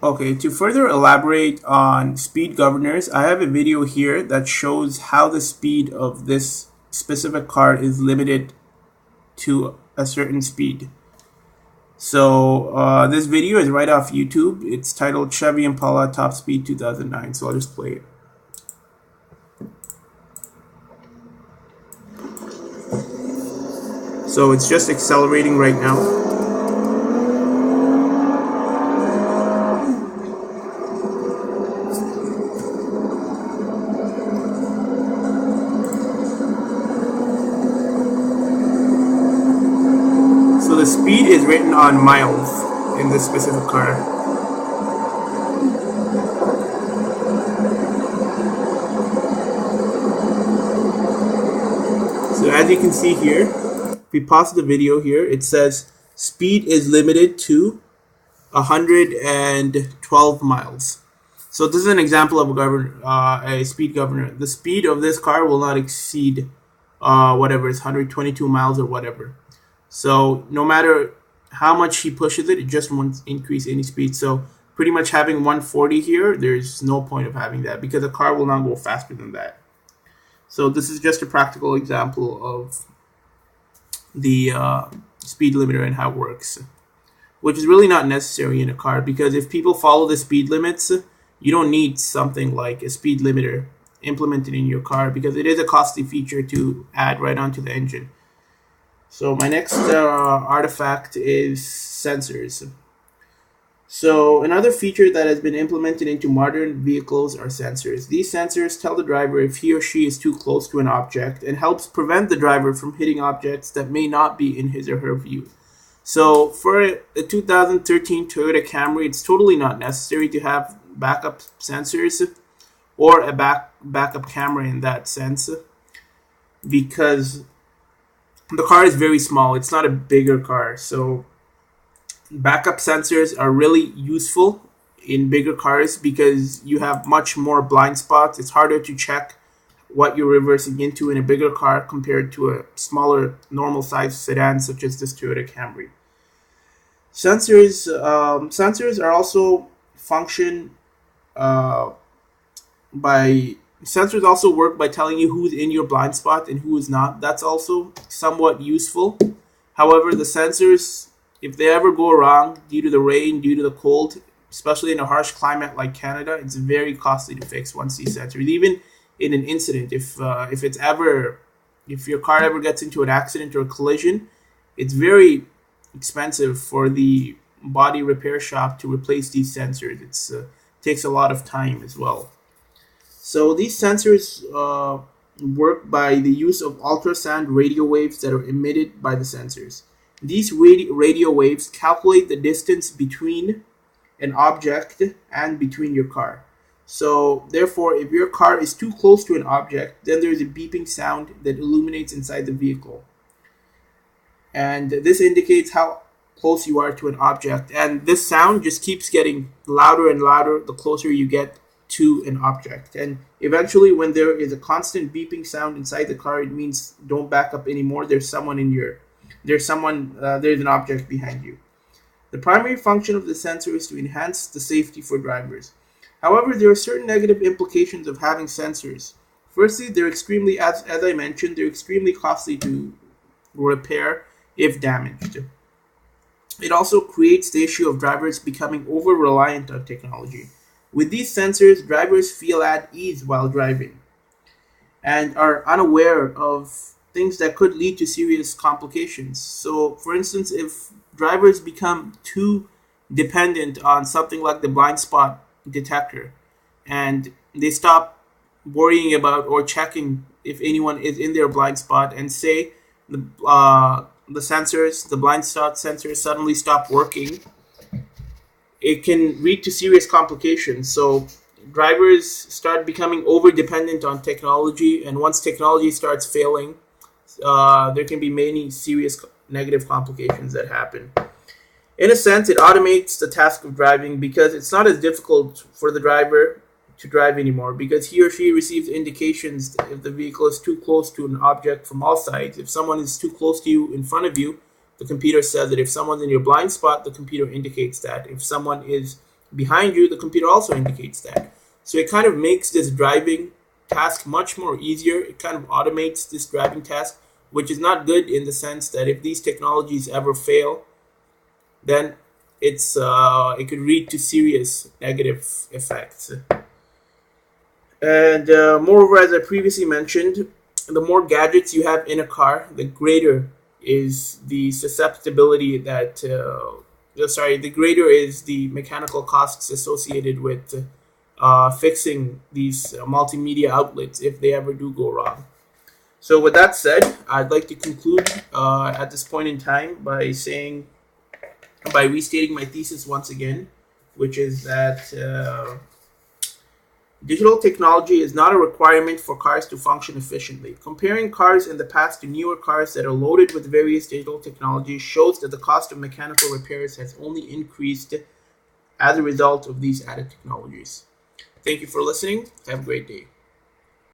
Okay, to further elaborate on speed governors, I have a video here that shows how the speed of this specific car is limited to a certain speed. So this video is right off YouTube. It's titled Chevy Impala Top Speed 2009. So I'll just play it. So it's just accelerating right now. So the speed is written on miles in this specific car. So as you can see here, if we pause the video here, it says speed is limited to 112 miles. So this is an example of a speed governor. The speed of this car will not exceed whatever, it's 122 miles or whatever. So no matter how much he pushes it, it just won't increase any speed. So pretty much having 140 here, there's no point of having that because the car will not go faster than that. So this is just a practical example of the speed limiter and how it works, which is really not necessary in a car because if people follow the speed limits, you don't need something like a speed limiter implemented in your car because it is a costly feature to add right onto the engine. So my next artifact is sensors. So another feature that has been implemented into modern vehicles are sensors. These sensors tell the driver if he or she is too close to an object and helps prevent the driver from hitting objects that may not be in his or her view. So for a 2013 Toyota Camry, it's totally not necessary to have backup sensors or a backup camera in that sense because the car is very small. It's not a bigger car. So backup sensors are really useful in bigger cars because you have much more blind spots. It's harder to check what you're reversing into in a bigger car compared to a smaller normal size sedan such as this Toyota Camry. Sensors are also Sensors also work by telling you who's in your blind spot and who is not. That's also somewhat useful. However, the sensors, if they ever go wrong due to the rain, due to the cold, especially in a harsh climate like Canada, it's very costly to fix once these sensors. Even in an incident, if your car ever gets into an accident or a collision, it's very expensive for the body repair shop to replace these sensors. It takes a lot of time as well. So these sensors work by the use of ultrasound radio waves that are emitted by the sensors. These radio waves calculate the distance between an object and between your car. So therefore, if your car is too close to an object, then there is a beeping sound that illuminates inside the vehicle. And this indicates how close you are to an object. And this sound just keeps getting louder and louder the closer you get to an object. And eventually, when there is a constant beeping sound inside the car, it means don't back up anymore. There's an object behind you. The primary function of the sensor is to enhance the safety for drivers. However, there are certain negative implications of having sensors. Firstly, as I mentioned, they're extremely costly to repair if damaged. It also creates the issue of drivers becoming over-reliant on technology. With these sensors, drivers feel at ease while driving and are unaware of things that could lead to serious complications. So, for instance, if drivers become too dependent on something like the blind spot detector and they stop worrying about or checking if anyone is in their blind spot and say the blind spot sensors suddenly stop working, it can lead to serious complications. So drivers start becoming over dependent on technology, and once technology starts failing, there can be many serious negative complications that happen. In a sense, it automates the task of driving because it's not as difficult for the driver to drive anymore because he or she receives indications if the vehicle is too close to an object from all sides. If someone is too close to you in front of you, the computer says that. If someone's in your blind spot, the computer indicates that. If someone is behind you, the computer also indicates that. So it kind of makes this driving task much more easier. It kind of automates this driving task, which is not good in the sense that if these technologies ever fail, then it could lead to serious negative effects. And moreover, as I previously mentioned, the more gadgets you have in a car, the greater is the susceptibility that the greater is the mechanical costs associated with fixing these multimedia outlets if they ever do go wrong. So with that said, I'd like to conclude at this point in time by restating my thesis once again, which is that digital technology is not a requirement for cars to function efficiently. Comparing cars in the past to newer cars that are loaded with various digital technologies shows that the cost of mechanical repairs has only increased as a result of these added technologies. Thank you for listening. Have a great day.